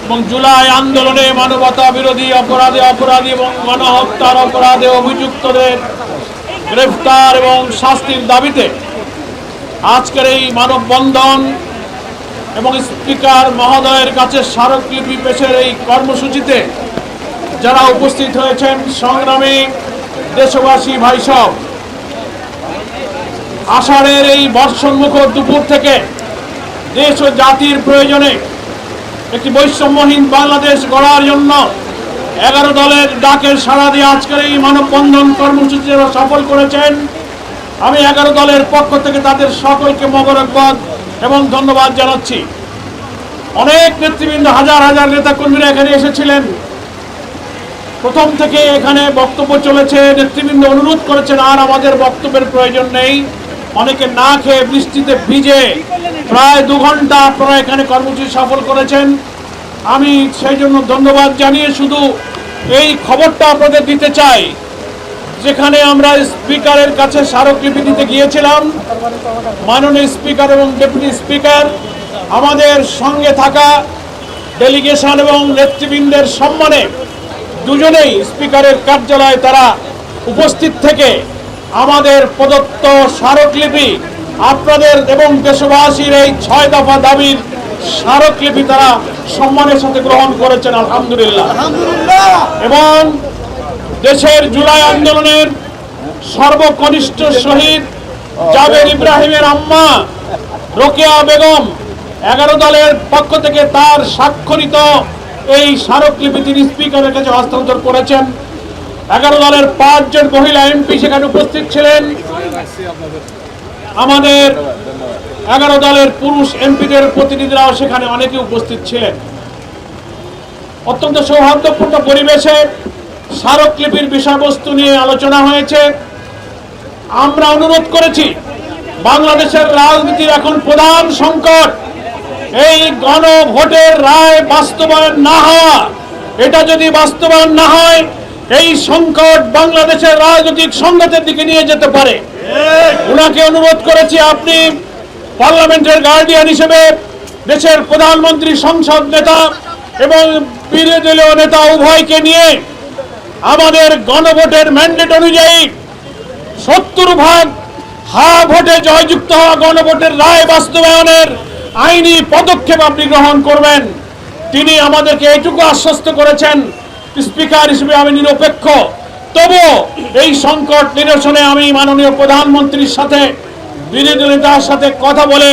এবং জুলাই আন্দোলনে মানবতা বিরোধী অপরাধী এবং গণহত্যার অপরাধে অভিযুক্তদের গ্রেফতার এবং শাস্তির দাবিতে আজকের এই মানববন্ধন এবং স্পিকার মহোদয়ের কাছে স্মারকলিপি পেশের এই কর্মসূচিতে যারা উপস্থিত হয়েছেন সংগ্রামী দেশবাসী ভাইসব, আষাঢ়ের এই বর্ষণমুখর দুপুর থেকে দেশ ও জাতির প্রয়োজনে একটি বৈষম্যহীন বাংলাদেশ গড়ার জন্য 11 দলের ডাকের সাড়া দিয়ে আজকের এই মানববন্ধন কর্মসূচি সফল করেছেন। আমি 11 দলের পক্ষ থেকে তাদের সকলকে মোবারকবাদ এবং ধন্যবাদ জানাচ্ছি। অনেক নেতৃবৃন্দ, হাজার হাজার নেতাকর্মীরা এখানে এসেছিলেন। প্রথম থেকে এখানে বক্তব্য চলেছে, নেতৃবৃন্দ অনুরোধ করেছেন আর আমাদের বক্তব্যের প্রয়োজন নেই। অনেকে না খেয়ে বৃষ্টিতে ভিজে প্রায় 2 ঘন্টা আপনারা এখানে কর্মসূচি সফল করেছেন। আমি সেই জন্য ধন্যবাদ জানিয়ে শুধু এই খবরটা আপনাদের দিতে চাই, যেখানে আমরা স্পিকারের কাছে স্মারকলিপি দিতে গিয়েছিলাম, মাননীয় স্পিকার এবং ডেপুটি স্পিকার আমাদের সঙ্গে থাকা ডেলিগেশন এবং নেতৃবৃন্দের সম্মানে দুজনেই স্পিকারের কার্যালয়ে তারা উপস্থিত থেকে আমাদের প্রদত্ত স্মারকলিপি আপনাদের এবং দেশবাসীর এই 6 দফা দাবির স্মারকলিপি তারা সম্মানের সাথে গ্রহণ করেছেন, আলহামদুলিল্লাহ। এবং দেশের জুলাই আন্দোলনের সর্বকনিষ্ঠ শহীদ জাবের ইব্রাহিমের আম্মা রোকেয়া বেগম 11 দলের পক্ষ থেকে তার স্বাক্ষরিত এই স্মারকলিপি তিনি স্পিকারের কাছে হস্তান্তর করেছেন। 11 দলের 5 জন মহিলা এমপি সেখানে উপস্থিত ছিলেন। আমাদের 11 দলের পুরুষ এমপিদের প্রতিনিধিরাও সেখানে অনেকে উপস্থিত ছিলেন। অত্যন্ত সৌহার্দ্যপূর্ণ পরিবেশে স্মারকলিপির বিষয়বস্তু নিয়ে আলোচনা হয়েছে। আমরা অনুরোধ করেছি, বাংলাদেশের রাজনীতির এখন প্রধান সংকট এই গণভোটের রায় বাস্তবায়ন না হওয়া। এটা যদি বাস্তবায়ন না হয়, এই সংকট বাংলাদেশের রাজনৈতিক সংঘাতের দিকে নিয়ে যেতে পারে। ওনাকে অনুরোধ করেছি, আপনি পার্লামেন্টের গার্ডিয়ান হিসেবে দেশের প্রধানমন্ত্রী, সংসদ নেতা এবং বিরোধী দলীয় নেতা উভয়কে নিয়ে আমাদের গণভোটের ম্যান্ডেট অনুযায়ী 70% হা ভোটে জয়যুক্ত হওয়া গণভোটের রায় বাস্তবায়নের আইনি পদক্ষেপ আপনি গ্রহণ করবেন। তিনি আমাদেরকে এইটুকু আশ্বস্ত করেছেন, স্পিকার হিসেবে আমি নিরপেক্ষ, তবুও এই সংকট নিরসনে আমি মাননীয় প্রধানমন্ত্রীর সাথে বিরোধী নেতার সাথে কথা বলে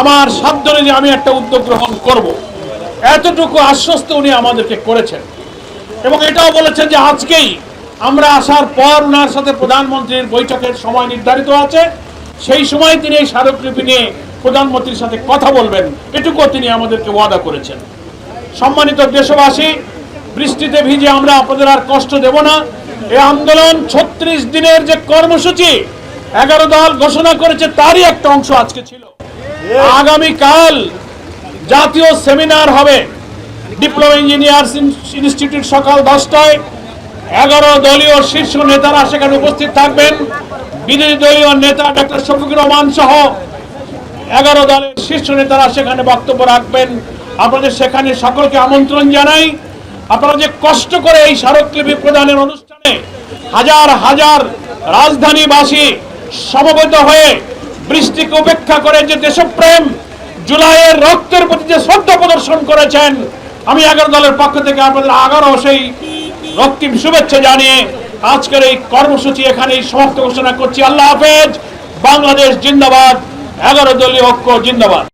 আমার সাধ্য অনুযায়ী আমি একটা উদ্যোগ গ্রহণ করব। এতটুকু আশ্বস্ত উনি আমাদেরকে করেছেন এবং এটাও বলেছেন যে আজকেই আমরা আসার পর ওনার সাথে প্রধানমন্ত্রীর বৈঠকের সময় নির্ধারিত আছে, সেই সময় তিনি এই স্মারকলিপি নিয়ে প্রধানমন্ত্রীর সাথে কথা বলবেন, এটুকুও তিনি আমাদেরকে ওয়াদা করেছেন। সম্মানিত দেশবাসী, বৃষ্টিতে ভিজে আমরা আপনাদের আর কষ্ট দেব না। এই আন্দোলন 36 দিনের যে কর্মসূচি 11 দল ঘোষণা করেছে, তারই একটা অংশ আজকে ছিল। আগামীকাল জাতীয় সেমিনার হবে ডিপ্লোমা ইঞ্জিনিয়ার্স ইনস্টিটিউট সকাল 10টায়। 11 দলীয় শীর্ষ নেতারা সেখানে উপস্থিত থাকবেন। বিরোধী দলীয় নেতা ডক্টর শফিকুর রহমান সহ 11 দলের শীর্ষ নেতারা সেখানে বক্তব্য রাখবেন। আপনাদের সেখানে সকলকে আমন্ত্রণ জানাই। আপনারা যে কষ্ট করে এই স্মারকলিপি প্রদানের অনুষ্ঠানে হাজার হাজার রাজধানীবাসী সমবেত হয়ে বৃষ্টিকে উপেক্ষা করে যে দেশপ্রেম, জুলাইয়ের রক্তের প্রতি যে শ্রদ্ধা প্রদর্শন করেছেন, আমি 11 দলের পক্ষ থেকে আপনাদের আগারও সেই রক্তিম শুভেচ্ছা জানিয়ে আজকের এই কর্মসূচি এখানেই সমাপ্ত ঘোষণা করছি। আল্লাহ হাফেজ। বাংলাদেশ জিন্দাবাদ। 11 দলীয় ঐক্য জিন্দাবাদ।